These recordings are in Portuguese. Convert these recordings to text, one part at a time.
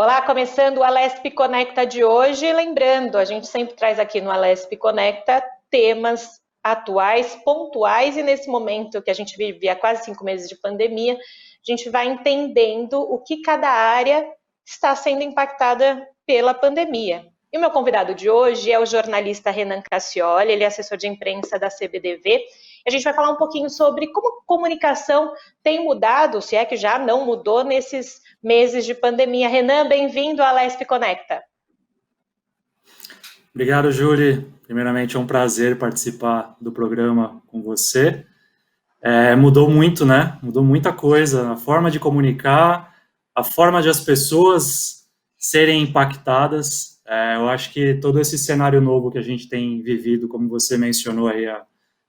Olá, começando o Alesp Conecta de hoje. Lembrando, a gente sempre traz aqui no Alesp Conecta temas atuais, pontuais, e nesse momento que a gente vive há quase 5 meses de pandemia, a gente vai entendendo o que cada área está sendo impactada pela pandemia. E o meu convidado de hoje é o jornalista Renan Cassioli, ele é assessor de imprensa da CBDV. A gente vai falar um pouquinho sobre como a comunicação tem mudado, se é que já não mudou nesses meses de pandemia. Renan, bem-vindo à Alesp Conecta. Obrigado, Júlia. Primeiramente, é um prazer participar do programa com você. Mudou muito, né? Mudou muita coisa, a forma de comunicar, a forma de as pessoas serem impactadas. Eu acho que todo esse cenário novo que a gente tem vivido, como você mencionou aí há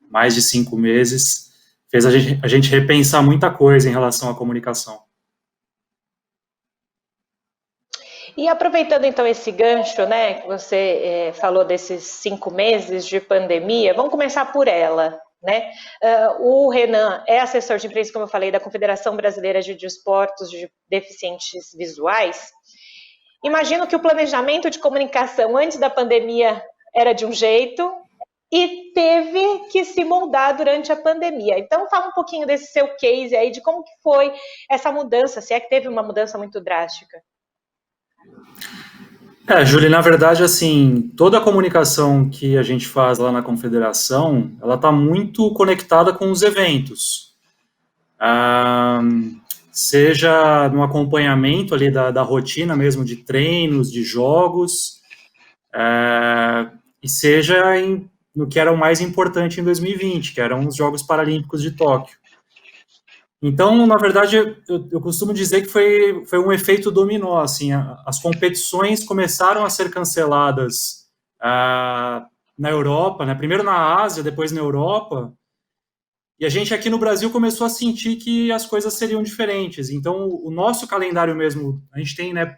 mais de 5 meses, fez a gente repensar muita coisa em relação à comunicação. E aproveitando então esse gancho, né, que você falou desses 5 meses de pandemia, vamos começar por ela, né? O Renan é assessor de imprensa, como eu falei, da Confederação Brasileira de Desportos de Deficientes Visuais. Imagino que o planejamento de comunicação antes da pandemia era de um jeito e teve que se moldar durante a pandemia. Então, fala um pouquinho desse seu case aí, de como que foi essa mudança, se é que teve uma mudança muito drástica. Júlia, na verdade, assim, toda a comunicação que a gente faz lá na Confederação, ela está muito conectada com os eventos. Seja no acompanhamento ali da rotina mesmo de treinos, de jogos, e seja no que era o mais importante em 2020, que eram os Jogos Paralímpicos de Tóquio. Então, na verdade, eu costumo dizer que foi um efeito dominó, assim, as competições começaram a ser canceladas na Europa, né, primeiro na Ásia, depois na Europa, e a gente aqui no Brasil começou a sentir que as coisas seriam diferentes. Então, o nosso calendário mesmo, a gente tem, né,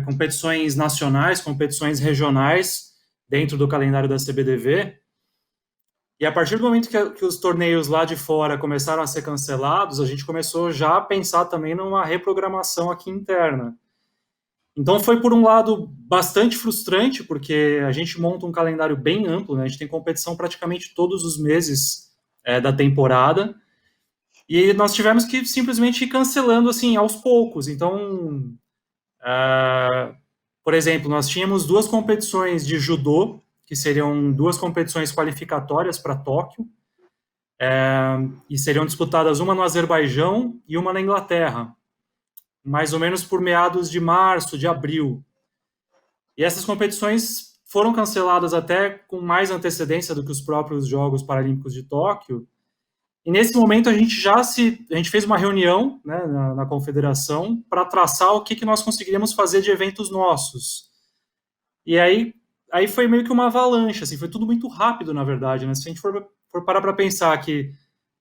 competições nacionais, competições regionais dentro do calendário da CBDV, e a partir do momento que os torneios lá de fora começaram a ser cancelados, a gente começou já a pensar também numa reprogramação aqui interna. Então foi, por um lado, bastante frustrante, porque a gente monta um calendário bem amplo, né? A gente tem competição praticamente todos os meses da temporada, e nós tivemos que simplesmente ir cancelando assim, aos poucos. Então, por exemplo, nós tínhamos 2 competições de judô, que seriam 2 competições qualificatórias para Tóquio, e seriam disputadas uma no Azerbaijão e uma na Inglaterra, mais ou menos por meados de março, de abril. E essas competições foram canceladas até com mais antecedência do que os próprios Jogos Paralímpicos de Tóquio, e nesse momento a gente fez uma reunião, né, na confederação para traçar o que nós conseguiríamos fazer de eventos nossos. E aí foi meio que uma avalanche, assim, foi tudo muito rápido, na verdade, né? Se a gente for parar para pensar que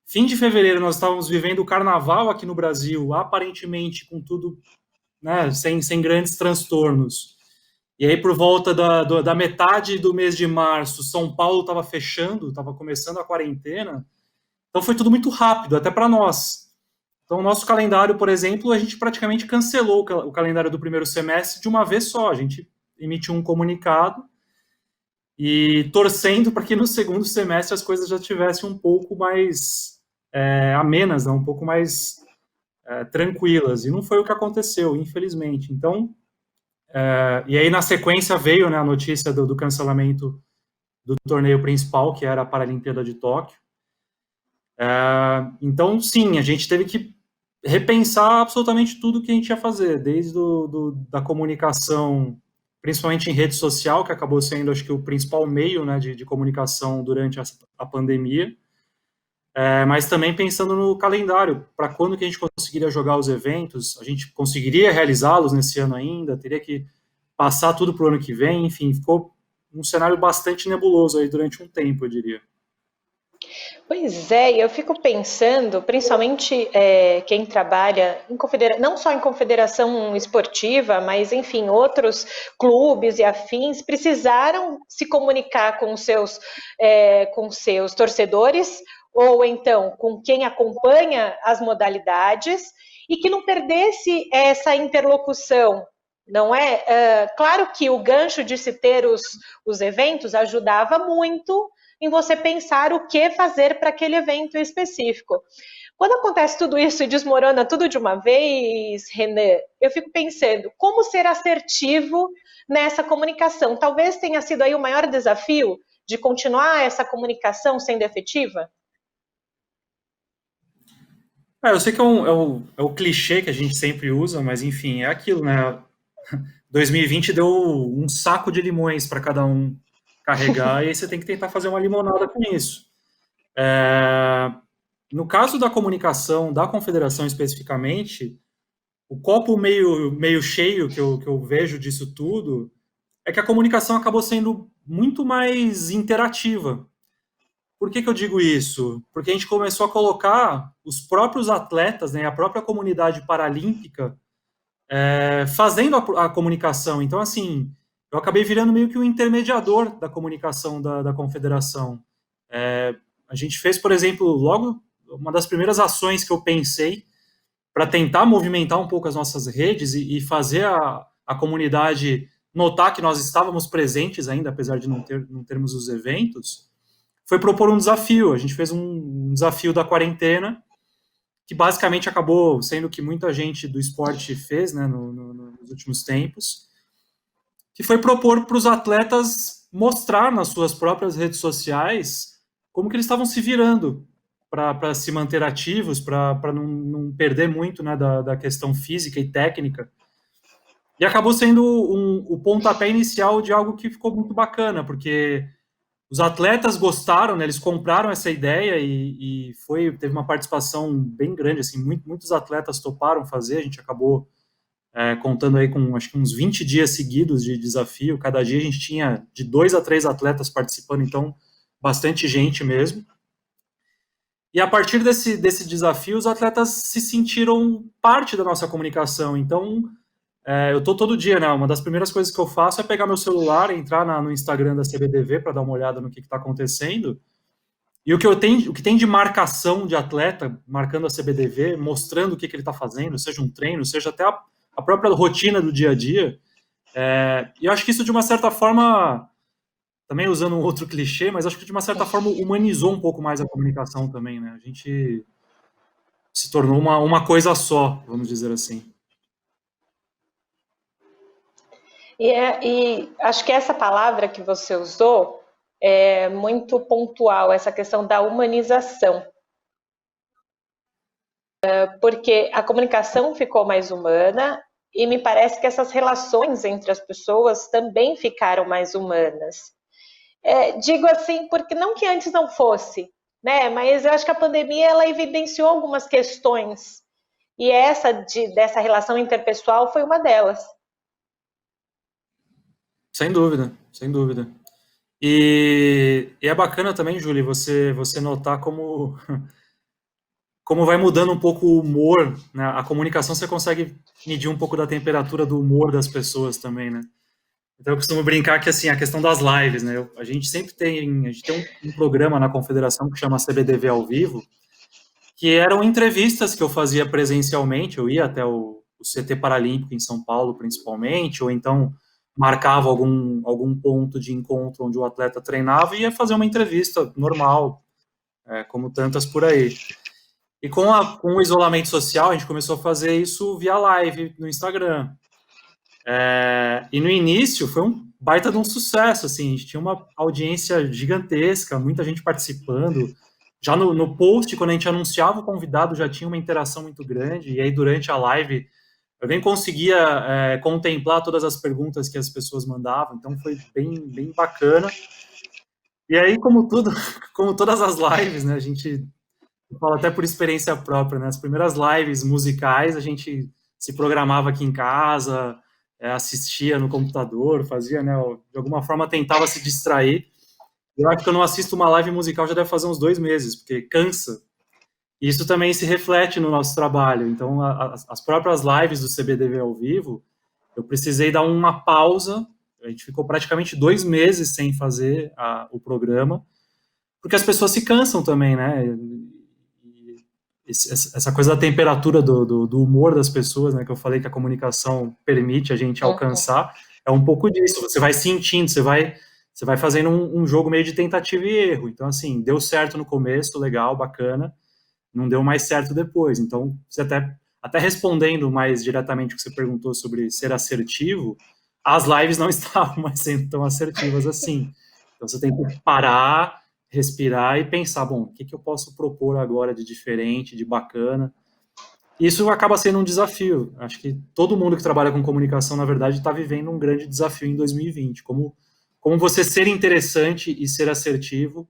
fim de fevereiro nós estávamos vivendo o carnaval aqui no Brasil, aparentemente com tudo, né, sem grandes transtornos. E aí, por volta da metade do mês de março, São Paulo estava fechando, estava começando a quarentena. Então foi tudo muito rápido, até para nós. Então, o nosso calendário, por exemplo, a gente praticamente cancelou o calendário do primeiro semestre de uma vez só. A gente emitiu um comunicado e torcendo para que no segundo semestre as coisas já tivessem um pouco mais amenas, né? Um pouco mais tranquilas. E não foi o que aconteceu, infelizmente. Então, e aí na sequência veio, né, a notícia do cancelamento do torneio principal, que era a Paralimpíada de Tóquio. Então, sim, a gente teve que repensar absolutamente tudo que a gente ia fazer, desde da comunicação, principalmente em rede social, que acabou sendo, acho que, o principal meio, né, de comunicação durante a pandemia, mas também pensando no calendário, para quando que a gente conseguiria jogar os eventos, a gente conseguiria realizá-los nesse ano ainda, teria que passar tudo para o ano que vem, enfim, ficou um cenário bastante nebuloso aí durante um tempo, eu diria. Pois é, eu fico pensando, principalmente quem trabalha não só em confederação esportiva, mas enfim, outros clubes e afins precisaram se comunicar com seus torcedores, ou então com quem acompanha as modalidades, e que não perdesse essa interlocução, não é? Claro que o gancho de se ter os eventos ajudava muito em você pensar o que fazer para aquele evento específico. Quando acontece tudo isso e desmorona tudo de uma vez, René, eu fico pensando como ser assertivo nessa comunicação. Talvez tenha sido aí o maior desafio de continuar essa comunicação sendo efetiva? Eu sei que é o clichê que a gente sempre usa, mas enfim, é aquilo, né? 2020 deu um saco de limões para cada um carregar, e aí você tem que tentar fazer uma limonada com isso. No caso da comunicação da confederação especificamente, o copo meio cheio que eu vejo disso tudo é que a comunicação acabou sendo muito mais interativa. Por que eu digo isso? Porque a gente começou a colocar os próprios atletas, né, a própria comunidade paralímpica, fazendo a comunicação. Então, assim, eu acabei virando meio que um intermediador da comunicação da confederação. A gente fez, por exemplo, logo uma das primeiras ações que eu pensei para tentar movimentar um pouco as nossas redes e fazer a comunidade notar que nós estávamos presentes ainda, apesar de não termos os eventos, foi propor um desafio. A gente fez um desafio da quarentena, que basicamente acabou sendo o que muita gente do esporte fez, né, nos últimos tempos, que foi propor para os atletas mostrar nas suas próprias redes sociais como que eles estavam se virando para se manter ativos, para não perder muito, né, da questão física e técnica. E acabou sendo o pontapé inicial de algo que ficou muito bacana, porque os atletas gostaram, né, eles compraram essa ideia e teve uma participação bem grande, assim, muitos atletas toparam fazer, a gente acabou contando aí com, acho que uns 20 dias seguidos de desafio, cada dia a gente tinha de 2 a 3 atletas participando, então bastante gente mesmo. E a partir desse desafio, os atletas se sentiram parte da nossa comunicação. Então, eu estou todo dia, né? Uma das primeiras coisas que eu faço é pegar meu celular, entrar no Instagram da CBDV para dar uma olhada no que está acontecendo. E o que tem de marcação de atleta, marcando a CBDV, mostrando o que ele está fazendo, seja um treino, seja até a própria rotina do dia a dia. E eu acho que isso, de uma certa forma, também usando um outro clichê, mas acho que de uma certa forma humanizou um pouco mais a comunicação também, né? A gente se tornou uma coisa só, vamos dizer assim. E acho que essa palavra que você usou é muito pontual, essa questão da humanização. Porque a comunicação ficou mais humana e me parece que essas relações entre as pessoas também ficaram mais humanas. Digo assim, porque não que antes não fosse, né? Mas eu acho que a pandemia ela evidenciou algumas questões e dessa relação interpessoal foi uma delas. Sem dúvida, sem dúvida. E é bacana também, Julie, você notar como vai mudando um pouco o humor, né? A comunicação você consegue medir um pouco da temperatura do humor das pessoas também, né? Então eu costumo brincar que, assim, a questão das lives, né? A gente tem um programa na Confederação que chama CBDV ao vivo, que eram entrevistas que eu fazia presencialmente, eu ia até o CT Paralímpico em São Paulo, principalmente, ou então marcava algum ponto de encontro onde o atleta treinava e ia fazer uma entrevista normal, como tantas por aí. E com o isolamento social, a gente começou a fazer isso via live no Instagram. E no início foi um baita de um sucesso, assim, a gente tinha uma audiência gigantesca, muita gente participando. Já no post, quando a gente anunciava o convidado, já tinha uma interação muito grande, e aí durante a live eu nem conseguia contemplar todas as perguntas que as pessoas mandavam, então foi bem bacana. E aí, como todas as lives, né, a gente fala até por experiência própria, né, as primeiras lives musicais a gente se programava aqui em casa, assistia no computador, fazia, né, de alguma forma tentava se distrair. Eu acho que eu não assisto uma live musical já deve fazer uns 2 meses, porque cansa. E isso também se reflete no nosso trabalho. Então, as próprias lives do CBDV ao vivo, eu precisei dar uma pausa. A gente ficou praticamente 2 meses sem fazer o programa, porque as pessoas se cansam também, né? essa coisa da temperatura do humor das pessoas, né, que eu falei que a comunicação permite a gente alcançar, é um pouco disso. Você vai sentindo, você vai fazendo um jogo meio de tentativa e erro. Então, assim, deu certo no começo, legal, bacana, não deu mais certo depois. Então, você até respondendo mais diretamente o que você perguntou sobre ser assertivo, as lives não estavam mais sendo tão assertivas assim. Então, você tem que parar, respirar e pensar, bom, o que eu posso propor agora de diferente, de bacana? Isso acaba sendo um desafio. Acho que todo mundo que trabalha com comunicação, na verdade, está vivendo um grande desafio em 2020. Como você ser interessante e ser assertivo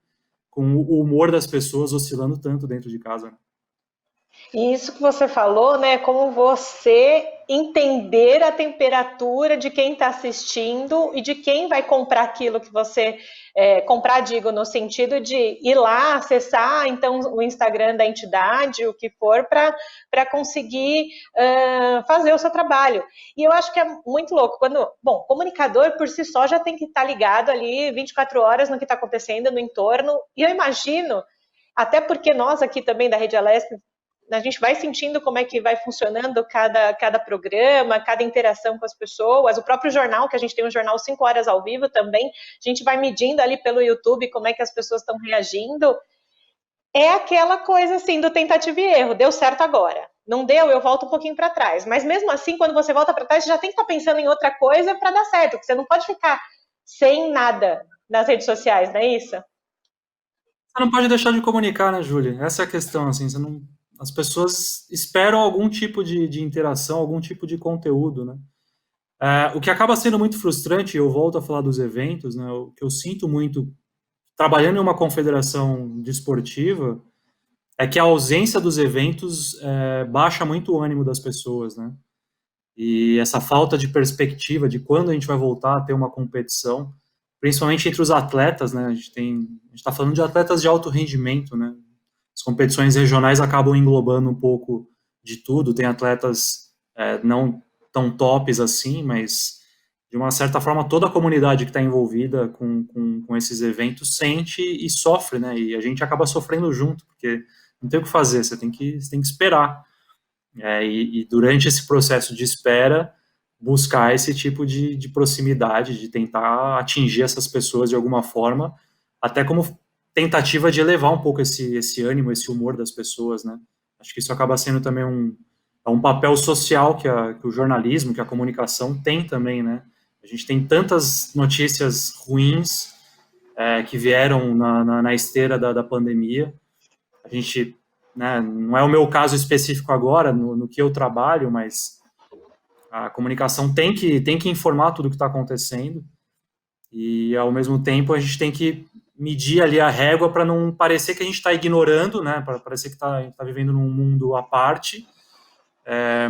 com o humor das pessoas oscilando tanto dentro de casa. E isso que você falou, né? Como você entender a temperatura de quem está assistindo e de quem vai comprar aquilo que você comprar, digo, no sentido de ir lá, acessar então o Instagram da entidade, o que for, para conseguir fazer o seu trabalho. E eu acho que é muito louco bom, comunicador por si só já tem que estar ligado ali 24 horas no que está acontecendo no entorno. E eu imagino, até porque nós aqui também da Rede Alesp, a gente vai sentindo como é que vai funcionando cada programa, cada interação com as pessoas, o próprio jornal, que a gente tem um jornal 5 horas ao vivo também, a gente vai medindo ali pelo YouTube como é que as pessoas estão reagindo. É aquela coisa assim do tentativa e erro, deu certo agora. Não deu, eu volto um pouquinho para trás. Mas mesmo assim, quando você volta para trás, você já tem que estar pensando em outra coisa para dar certo, porque você não pode ficar sem nada nas redes sociais, não é isso? Você não pode deixar de comunicar, né, Júlia? Essa é a questão, assim, as pessoas esperam algum tipo de interação, algum tipo de conteúdo, né? O que acaba sendo muito frustrante, eu volto a falar dos eventos, né? O que eu sinto muito trabalhando em uma confederação desportiva é que a ausência dos eventos baixa muito o ânimo das pessoas, né? E essa falta de perspectiva de quando a gente vai voltar a ter uma competição, principalmente entre os atletas, né? A gente está falando de atletas de alto rendimento, né? As competições regionais acabam englobando um pouco de tudo. Tem atletas não tão tops assim, mas de uma certa forma toda a comunidade que está envolvida com esses eventos sente e sofre, né? E a gente acaba sofrendo junto, porque não tem o que fazer, você tem que esperar. E durante esse processo de espera, buscar esse tipo de proximidade, de tentar atingir essas pessoas de alguma forma, até como tentativa de elevar um pouco esse ânimo, esse humor das pessoas, né? Acho que isso acaba sendo também um papel social que o jornalismo, que a comunicação tem também, né? A gente tem tantas notícias ruins que vieram na esteira da pandemia. A gente, né, não é o meu caso específico agora, no que eu trabalho, mas a comunicação tem que informar tudo o que está acontecendo e, ao mesmo tempo, a gente tem que medir ali a régua para não parecer que a gente está ignorando, né, para parecer que está vivendo num mundo à parte,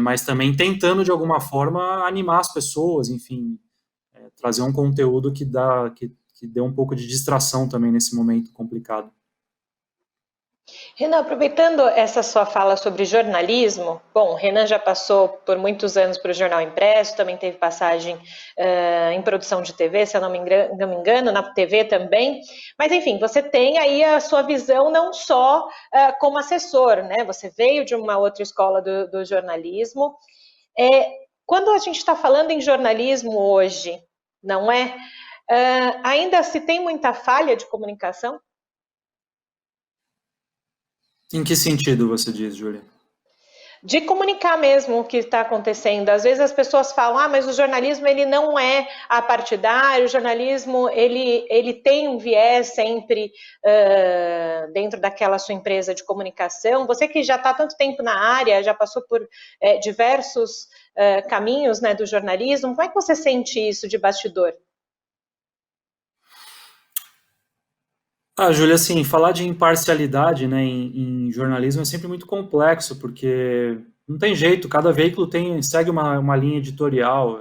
mas também tentando, de alguma forma, animar as pessoas, enfim, trazer um conteúdo que dê um pouco de distração também nesse momento complicado. Renan, aproveitando essa sua fala sobre jornalismo, bom, Renan já passou por muitos anos para o Jornal Impresso, também teve passagem em produção de TV, se eu não me engano, na TV também, mas enfim, você tem aí a sua visão não só como assessor, né? Você veio de uma outra escola do jornalismo. Quando a gente está falando em jornalismo hoje, não é? Ainda se tem muita falha de comunicação? Em que sentido você diz, Júlia? De comunicar mesmo o que está acontecendo. Às vezes as pessoas falam, mas o jornalismo ele não é apartidário, o jornalismo ele tem um viés sempre dentro daquela sua empresa de comunicação. Você que já está há tanto tempo na área, já passou por diversos caminhos, né, do jornalismo, como é que você sente isso de bastidor? Júlia, assim, falar de imparcialidade, né, em jornalismo é sempre muito complexo, porque não tem jeito, cada veículo segue uma linha editorial,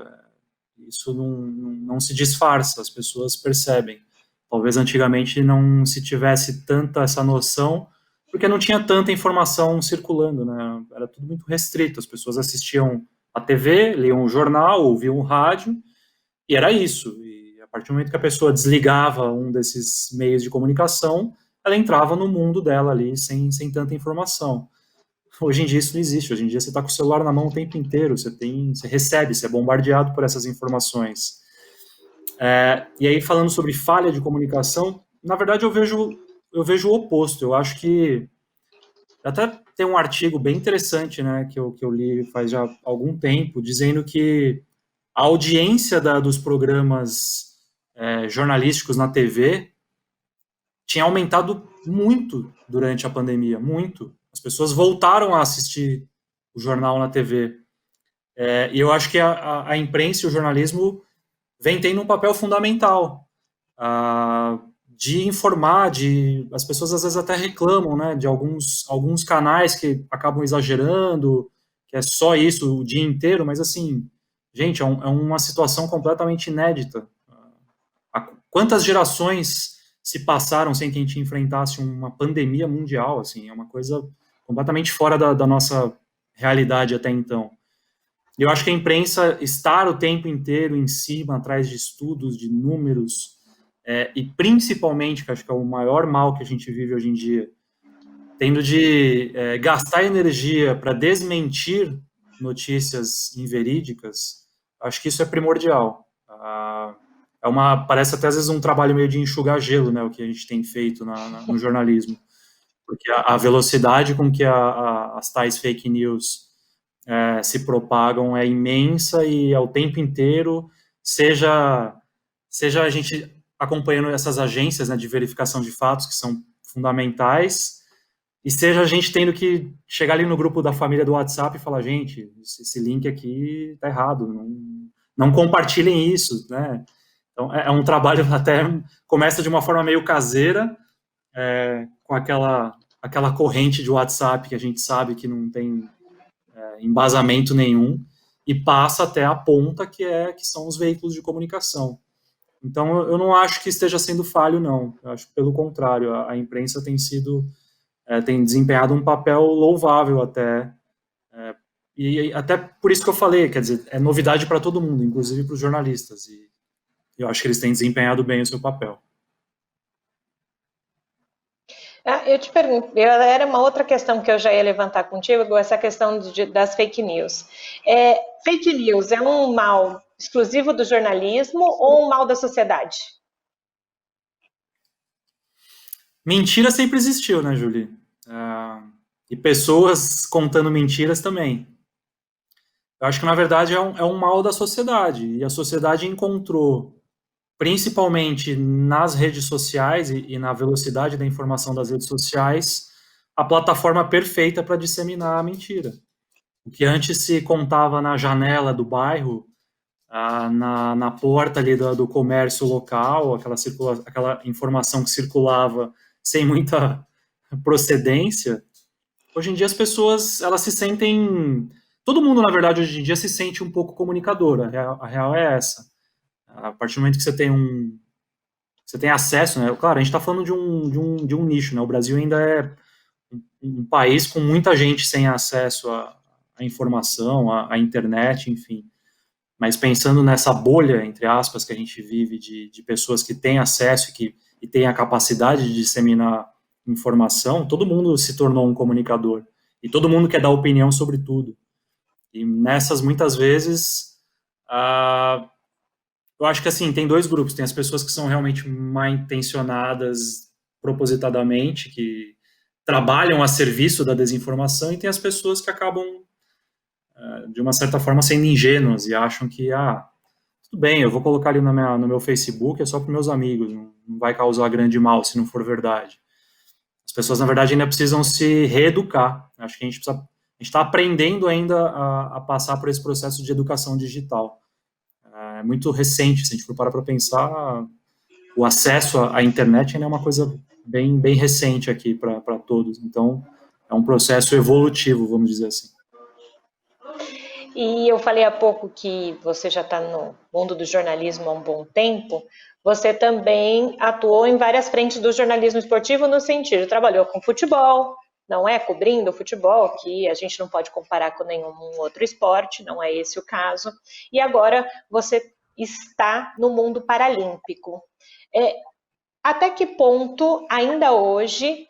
isso não se disfarça, as pessoas percebem. Talvez antigamente não se tivesse tanta essa noção, porque não tinha tanta informação circulando, né, era tudo muito restrito, as pessoas assistiam a TV, liam o jornal, ouviam o rádio, e era isso. E a partir do momento que a pessoa desligava um desses meios de comunicação, ela entrava no mundo dela ali sem tanta informação. Hoje em dia isso não existe. Hoje em dia você está com o celular na mão o tempo inteiro, você recebe, você é bombardeado por essas informações. E aí, falando sobre falha de comunicação, na verdade eu vejo o oposto. Eu acho que até tem um artigo bem interessante, né, que eu li faz já algum tempo, dizendo que a audiência dos programas jornalísticos na TV tinha aumentado muito durante a pandemia, muito. As pessoas voltaram a assistir o jornal na TV. E eu acho que a imprensa e o jornalismo vem tendo um papel fundamental de informar, as pessoas às vezes até reclamam, né, de alguns canais que acabam exagerando, que é só isso o dia inteiro, mas assim, gente, é uma situação completamente inédita. Quantas gerações se passaram sem que a gente enfrentasse uma pandemia mundial, assim, é uma coisa completamente fora da nossa realidade até então. E eu acho que a imprensa estar o tempo inteiro em cima, atrás de estudos, de números, e principalmente, que acho que é o maior mal que a gente vive hoje em dia, tendo de gastar energia para desmentir notícias inverídicas, acho que isso é primordial. Parece até às vezes um trabalho meio de enxugar gelo, né, o que a gente tem feito no jornalismo, porque a velocidade com que as tais fake news se propagam é imensa e ao tempo inteiro, seja a gente acompanhando essas agências, né, de verificação de fatos, que são fundamentais, e seja a gente tendo que chegar ali no grupo da família do WhatsApp e falar, gente, esse link aqui tá errado, não compartilhem isso, né? Então, é um trabalho até, começa de uma forma meio caseira, com aquela corrente de WhatsApp que a gente sabe que não tem embasamento nenhum, e passa até a ponta que são os veículos de comunicação. Então, eu não acho que esteja sendo falho, não. Eu acho que, pelo contrário, a imprensa tem desempenhado um papel louvável até, e até por isso que eu falei, quer dizer, é novidade para todo mundo, inclusive para os jornalistas, e eu acho que eles têm desempenhado bem o seu papel. Eu te pergunto, era uma outra questão que eu já ia levantar contigo, essa questão das fake news. Fake news é um mal exclusivo do jornalismo ou um mal da sociedade? Mentira sempre existiu, né, Julie? E pessoas contando mentiras também. Eu acho que, na verdade, é um mal da sociedade, e a sociedade encontrou, principalmente nas redes sociais e na velocidade da informação das redes sociais, a plataforma perfeita para disseminar a mentira. O que antes se contava na janela do bairro, na porta ali do comércio local, aquela informação que circulava sem muita procedência, hoje em dia as pessoas, elas se sentem... Todo mundo, na verdade, hoje em dia se sente um pouco comunicador, a real é essa. A partir do momento que você tem acesso, né? Claro, a gente está falando de um nicho, né? O Brasil ainda é um país com muita gente sem acesso à informação, à internet, enfim. Mas pensando nessa bolha, entre aspas, que a gente vive de pessoas que têm acesso e têm a capacidade de disseminar informação, todo mundo se tornou um comunicador. E todo mundo quer dar opinião sobre tudo. E nessas, muitas vezes, eu acho que, assim, tem dois grupos. Tem as pessoas que são realmente mal intencionadas propositadamente, que trabalham a serviço da desinformação, e tem as pessoas que acabam, de uma certa forma, sendo ingênuas e acham que, tudo bem, eu vou colocar ali no meu Facebook, é só para meus amigos, não vai causar grande mal se não for verdade. As pessoas, na verdade, ainda precisam se reeducar. Acho que a gente está aprendendo ainda a passar por esse processo de educação digital. É muito recente, se a gente for parar para pensar, o acesso à internet ainda é uma coisa bem, bem recente aqui para todos. Então, é um processo evolutivo, vamos dizer assim. E eu falei há pouco que você já está no mundo do jornalismo há um bom tempo. Você também atuou em várias frentes do jornalismo esportivo no sentido, trabalhou com futebol, não é? Cobrindo o futebol, que a gente não pode comparar com nenhum outro esporte, não é esse o caso. E agora você está no mundo paralímpico. até que ponto, ainda hoje,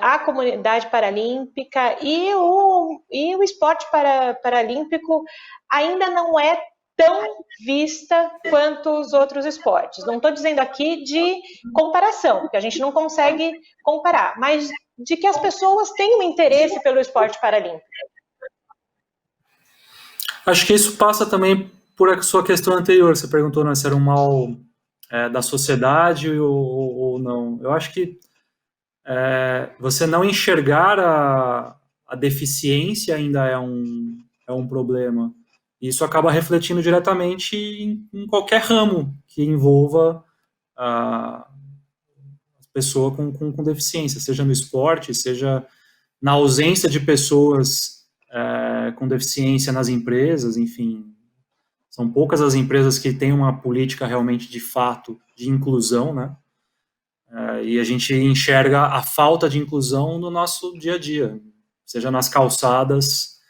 a comunidade paralímpica e o esporte paralímpico ainda não é tão vista quanto os outros esportes. Não estou dizendo aqui de comparação, porque a gente não consegue comparar, mas de que as pessoas têm um interesse pelo esporte paralímpico. Acho que isso passa também por a sua questão anterior. Você perguntou, né, se era um mal da sociedade ou não. Eu acho que você não enxergar a deficiência ainda é um problema. Isso acaba refletindo diretamente em qualquer ramo que envolva a pessoa com deficiência, seja no esporte, seja na ausência de pessoas com deficiência nas empresas, enfim. São poucas as empresas que têm uma política realmente de fato de inclusão, né? E a gente enxerga a falta de inclusão no nosso dia a dia, seja nas calçadas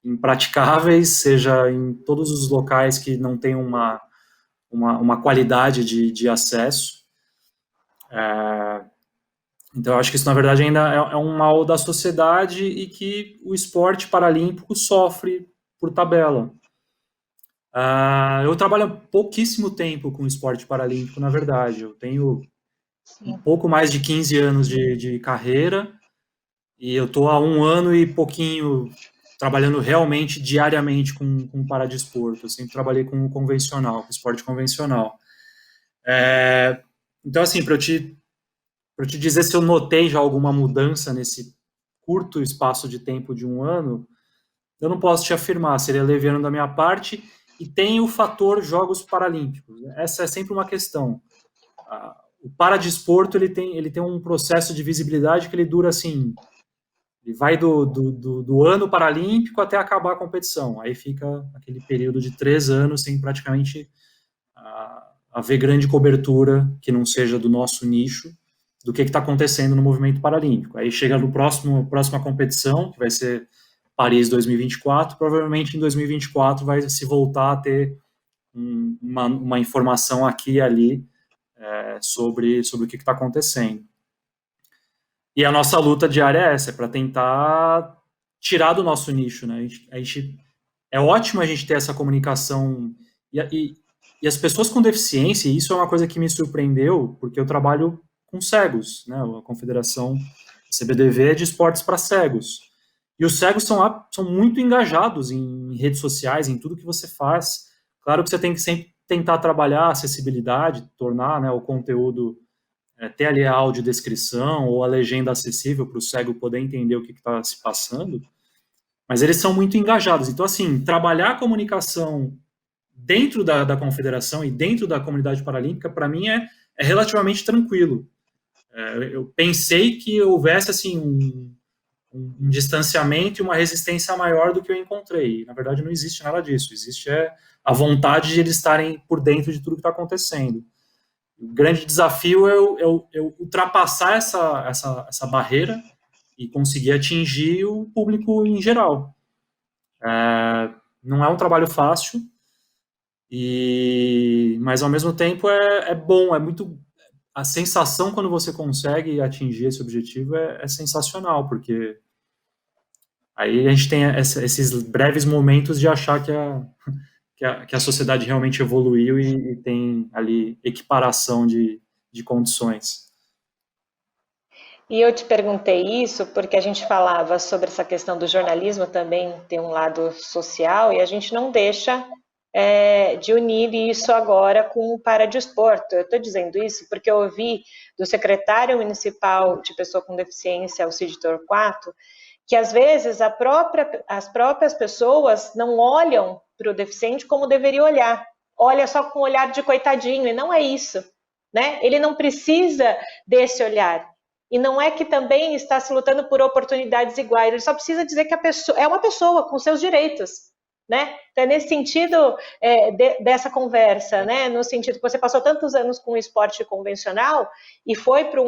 impraticáveis, seja em todos os locais que não tem uma qualidade de acesso. Então, eu acho que isso, na verdade, ainda é um mal da sociedade e que o esporte paralímpico sofre por tabela. Eu trabalho há pouquíssimo tempo com esporte paralímpico, na verdade. Eu tenho um pouco mais de 15 anos de carreira e eu estou há 1 ano e pouquinho trabalhando realmente diariamente com paradesporto. Eu sempre trabalhei com o convencional, com esporte convencional. Então, assim, para eu te dizer se eu notei já alguma mudança nesse curto espaço de tempo de 1 ano, eu não posso te afirmar, seria leviano da minha parte. E tem o fator Jogos Paralímpicos. Essa é sempre uma questão. O paradesporto ele tem um processo de visibilidade que ele dura assim, ele vai do ano paralímpico até acabar a competição. Aí fica aquele período de 3 anos sem praticamente haver grande cobertura que não seja do nosso nicho do que está acontecendo no movimento paralímpico. Aí chega no próxima competição, que vai ser Paris 2024, provavelmente em 2024 vai se voltar a ter uma informação aqui e ali sobre o que está acontecendo. E a nossa luta diária é essa, para tentar tirar do nosso nicho, né? É ótimo a gente ter essa comunicação e as pessoas com deficiência, e isso é uma coisa que me surpreendeu, porque eu trabalho com cegos, né? A Confederação CBDV é de esportes para cegos. E os cegos são muito engajados em redes sociais, em tudo que você faz. Claro que você tem que sempre tentar trabalhar a acessibilidade, tornar, né, o conteúdo, ter ali a audiodescrição ou a legenda acessível para o cego poder entender o que está se passando. Mas eles são muito engajados. Então, assim, trabalhar a comunicação dentro da confederação e dentro da comunidade paralímpica, para mim, é relativamente tranquilo. Eu pensei que houvesse, assim, um distanciamento e uma resistência maior do que eu encontrei. Na verdade, não existe nada disso. Existe a vontade de eles estarem por dentro de tudo que está acontecendo. O grande desafio é eu ultrapassar essa barreira e conseguir atingir o público em geral. Não é um trabalho fácil, mas ao mesmo tempo é bom, é muito... A sensação quando você consegue atingir esse objetivo é sensacional, porque aí a gente tem esses breves momentos de achar que a sociedade realmente evoluiu e tem ali equiparação de condições. E eu te perguntei isso porque a gente falava sobre essa questão do jornalismo também ter um lado social e a gente não deixa de unir isso agora com o paradesporto. Eu estou dizendo isso porque eu ouvi do secretário municipal de pessoa com deficiência, o Cid Torquato, que às vezes as próprias pessoas não olham para o deficiente como deveria olhar. Olha só com o olhar de coitadinho, e não é isso, né? Ele não precisa desse olhar. E não é que também está se lutando por oportunidades iguais, ele só precisa dizer que a pessoa é uma pessoa com seus direitos, né? Então, é nesse sentido dessa conversa, né? No sentido que você passou tantos anos com o esporte convencional e foi para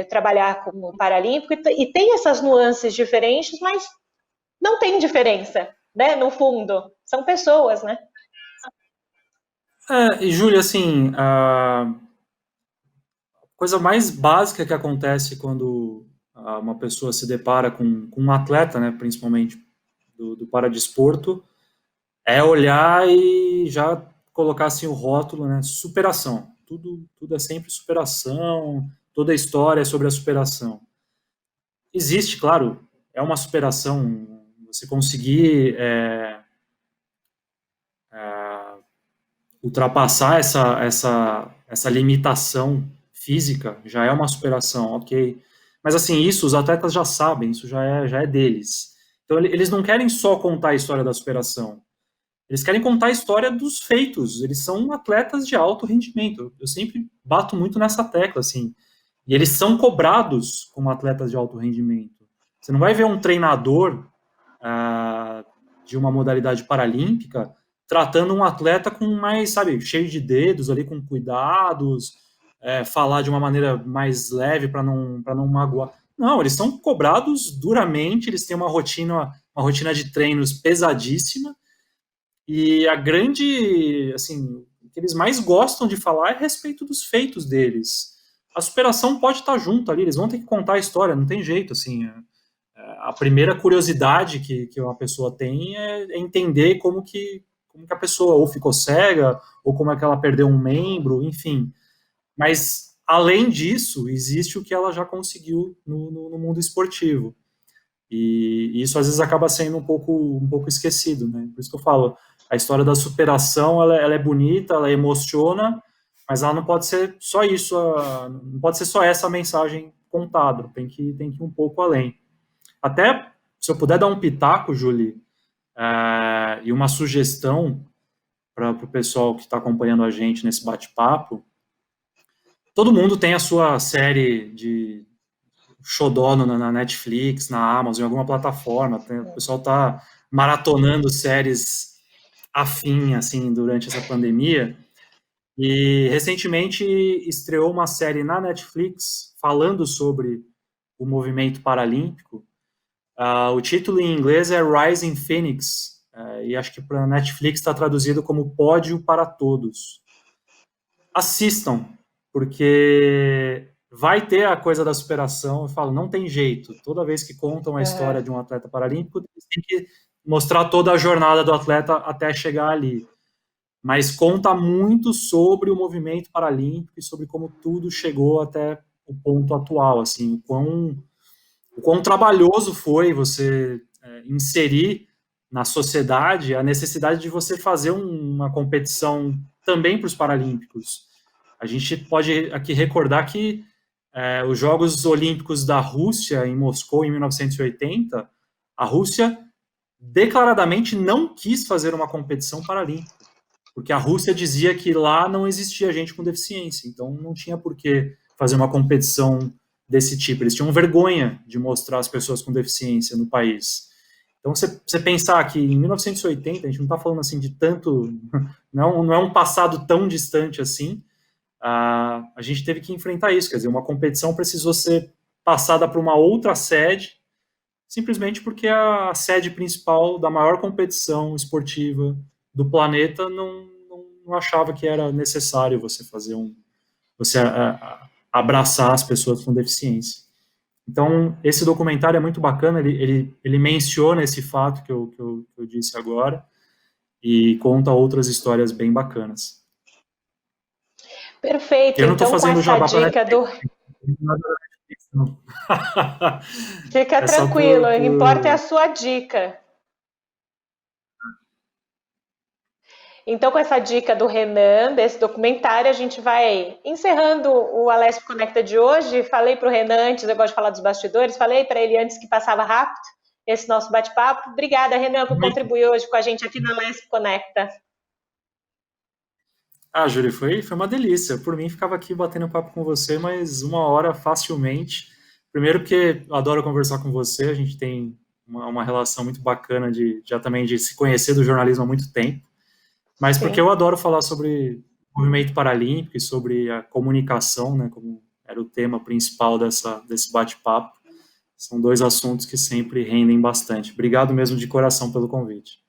trabalhar como paralímpico e tem essas nuances diferentes, mas não tem diferença, né? No fundo, são pessoas, né? E Júlia, assim, coisa mais básica que acontece quando uma pessoa se depara com um atleta, né, principalmente do paradesporto, é olhar e já colocar assim o rótulo, né, superação. Tudo é sempre superação, toda a história é sobre a superação. Existe, claro, é uma superação, você conseguir ultrapassar essa limitação física já é uma superação, ok. Mas assim, isso os atletas já sabem, isso já é deles. Então eles não querem só contar a história da superação, eles querem contar a história dos feitos, eles são atletas de alto rendimento. Eu sempre bato muito nessa tecla, assim. E eles são cobrados como atletas de alto rendimento. Você não vai ver um treinador de uma modalidade paralímpica tratando um atleta com mais, sabe, cheio de dedos ali, com cuidados, falar de uma maneira mais leve para não magoar. Não, eles são cobrados duramente, eles têm uma rotina de treinos pesadíssima, e a grande, assim, o que eles mais gostam de falar é a respeito dos feitos deles. A superação pode estar junto ali, eles vão ter que contar a história, não tem jeito, assim. A primeira curiosidade que uma pessoa tem é entender como que a pessoa ou ficou cega, ou como é que ela perdeu um membro, enfim. Mas, além disso, existe o que ela já conseguiu no mundo esportivo. E isso às vezes acaba sendo um pouco esquecido, né? Por isso que eu falo, a história da superação, ela é bonita, ela emociona, mas ela não pode ser só isso, não pode ser só essa mensagem contada, tem que ir um pouco além. Até, se eu puder dar um pitaco, Julie, e uma sugestão para o pessoal que está acompanhando a gente nesse bate-papo, todo mundo tem a sua série de xodó na Netflix, na Amazon, em alguma plataforma. O pessoal está maratonando séries afim, assim, durante essa pandemia. E recentemente estreou uma série na Netflix falando sobre o movimento paralímpico. O título em inglês é Rising Phoenix, e acho que para a Netflix está traduzido como Pódio para Todos. Assistam, porque vai ter a coisa da superação. Eu falo, não tem jeito. Toda vez que contam a história de um atleta paralímpico, tem que mostrar toda a jornada do atleta até chegar ali. Mas conta muito sobre o movimento paralímpico e sobre como tudo chegou até o ponto atual, assim, o quão trabalhoso foi você inserir na sociedade a necessidade de você fazer uma competição também para os paralímpicos. A gente pode aqui recordar que os Jogos Olímpicos da Rússia, em Moscou, em 1980, a Rússia declaradamente não quis fazer uma competição paralímpica, porque a Rússia dizia que lá não existia gente com deficiência, então não tinha por que fazer uma competição desse tipo. Eles tinham vergonha de mostrar as pessoas com deficiência no país. Então, você pensar que em 1980, a gente não está falando assim de tanto, não é um passado tão distante assim, a gente teve que enfrentar isso, quer dizer, uma competição precisou ser passada para uma outra sede, simplesmente porque a sede principal da maior competição esportiva do planeta não achava que era necessário você fazer você abraçar as pessoas com deficiência. Então, esse documentário é muito bacana, ele menciona esse fato que eu disse agora e conta outras histórias bem bacanas. Perfeito. Eu não estou Então, com fazendo essa jabá para dica do. Netflix, não. Fica É só tranquilo, o que importa é a sua dica. Então, com essa dica do Renan, desse documentário, a gente vai encerrando o Alesp Conecta de hoje. Falei para o Renan antes, eu gosto de falar dos bastidores, falei para ele antes que passava rápido esse nosso bate-papo. Obrigada, Renan, por contribuir hoje com a gente aqui na Alesp Conecta. Júlio, foi uma delícia. Por mim, ficava aqui batendo papo com você, mas 1 hora facilmente. Primeiro porque eu adoro conversar com você, a gente tem uma relação muito bacana já também de se conhecer do jornalismo há muito tempo, mas porque Sim. eu adoro falar sobre movimento paralímpico e sobre a comunicação, né, como era o tema principal desse bate-papo. São dois assuntos que sempre rendem bastante. Obrigado mesmo de coração pelo convite.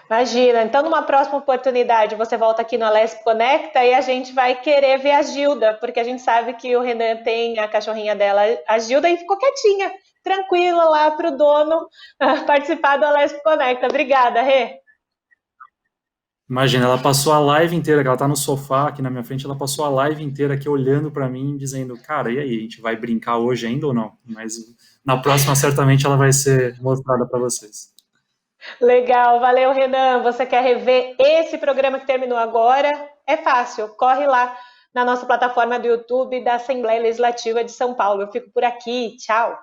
Imagina, então numa próxima oportunidade você volta aqui no Alesp Conecta e a gente vai querer ver a Gilda, porque a gente sabe que o Renan tem a cachorrinha dela, a Gilda, e ficou quietinha, tranquila lá para o dono participar do Alesp Conecta. Obrigada, Rê. Imagina, ela passou a live inteira, que ela tá no sofá aqui na minha frente, ela passou a live inteira aqui olhando para mim, dizendo, cara, e aí, a gente vai brincar hoje ainda ou não? Mas na próxima, certamente, ela vai ser mostrada para vocês. Legal, valeu, Renan. Você quer rever esse programa que terminou agora? É fácil, corre lá na nossa plataforma do YouTube da Assembleia Legislativa de São Paulo. Eu fico por aqui, tchau.